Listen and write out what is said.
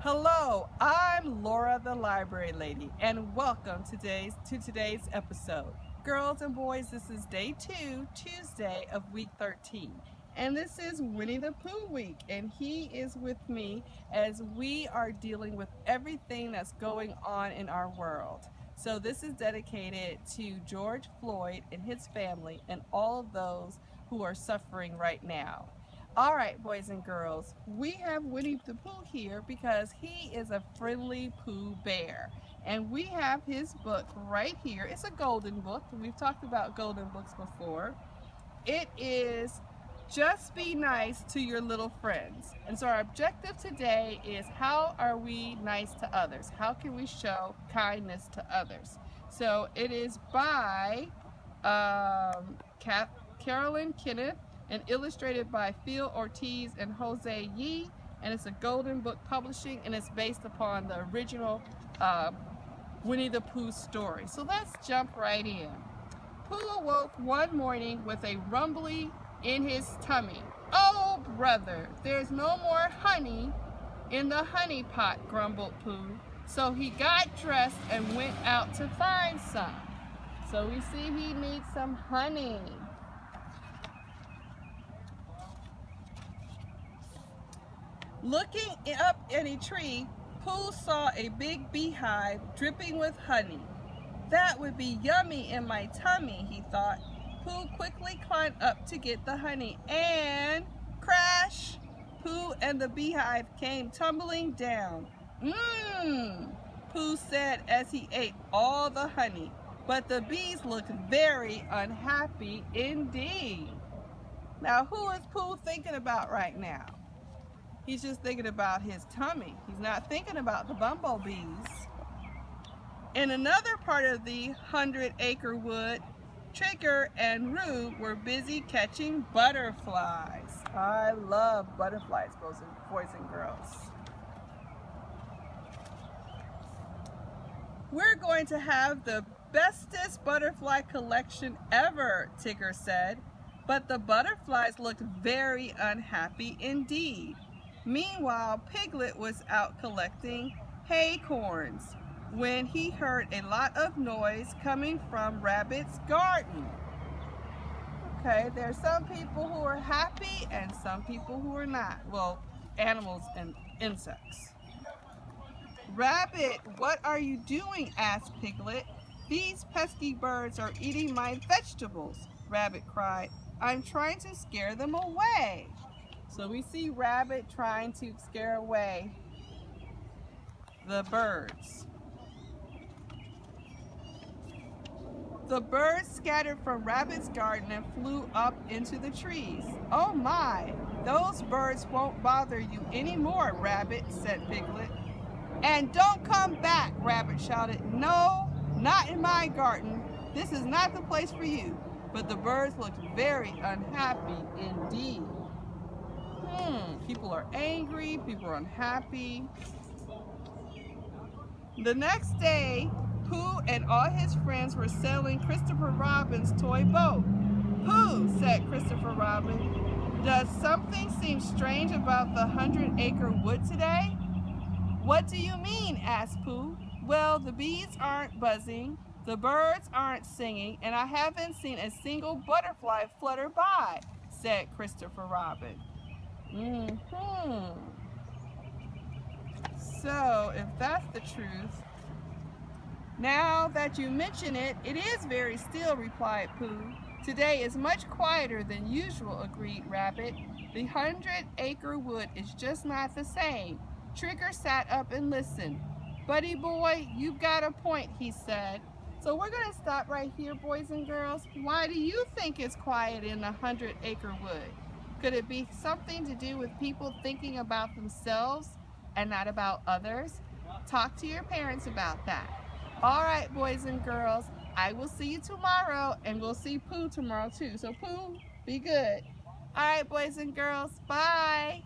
Hello, I'm Laura the Library Lady, and welcome to today's episode. Girls and boys, this is day 2, Tuesday of week 13. And this is Winnie the Pooh week, and he is with me as we are dealing with everything that's going on in our world. So this is dedicated to George Floyd and his family and all of those who are suffering right now. All right, boys and girls, we have Winnie the Pooh here because he is a friendly Pooh bear. And we have his book right here. It's a golden book. We've talked about golden books before. It is Just Be Nice to Your Little Friends. And so our objective today is how are we nice to others? How can we show kindness to others? So it is by Carolyn Kenneth and illustrated by Phil Ortiz and Jose Yee, and it's a Golden Book Publishing, and it's based upon the original Winnie the Pooh story. So let's jump right in. Pooh awoke one morning with a rumbly in his tummy. "Oh, brother, there's no more honey in the honey pot," grumbled Pooh. So he got dressed and went out to find some. So we see he needs some honey. Looking up in a tree, Pooh saw a big beehive dripping with honey. "That would be yummy in my tummy," he thought. Pooh quickly climbed up to get the honey, and crash! Pooh and the beehive came tumbling down. Mmm, Pooh said as he ate all the honey, but the bees looked very unhappy indeed. Now, who is Pooh thinking about right now? He's just thinking about his tummy. He's not thinking about the bumblebees. In another part of the 100-acre wood, Trigger and Roo were busy catching butterflies. I love butterflies, boys and girls. "We're going to have the bestest butterfly collection ever," Tigger said. But the butterflies looked very unhappy indeed. Meanwhile, Piglet was out collecting acorns when he heard a lot of noise coming from Rabbit's garden. Okay, there's some people who are happy and some people who are not. Well, animals and insects. "Rabbit, what are you doing?" asked Piglet. "These pesky birds are eating my vegetables," Rabbit cried. "I'm trying to scare them away." So we see Rabbit trying to scare away the birds. The birds scattered from Rabbit's garden and flew up into the trees. "Oh my, those birds won't bother you anymore, Rabbit," said Piglet. "And don't come back," Rabbit shouted. "No, not in my garden. This is not the place for you." But the birds looked very unhappy indeed. People are angry, people are unhappy. The next day, Pooh and all his friends were sailing Christopher Robin's toy boat. "Pooh," said Christopher Robin, "does something seem strange about the 100-acre wood today?" "What do you mean?" asked Pooh. "Well, the bees aren't buzzing, the birds aren't singing, and I haven't seen a single butterfly flutter by," said Christopher Robin. So, if that's the truth, now that you mention it, it is very still, replied Pooh. "Today is much quieter than usual," agreed Rabbit. "The 100-acre wood is just not the same." Trigger sat up and listened. "Buddy boy, you've got a point," he said. So we're going to stop right here, boys and girls. Why do you think it's quiet in the 100-acre wood? Could it be something to do with people thinking about themselves and not about others? Talk to your parents about that. All right, boys and girls, I will see you tomorrow, and we'll see Pooh tomorrow too. So Pooh, be good. All right, boys and girls, bye.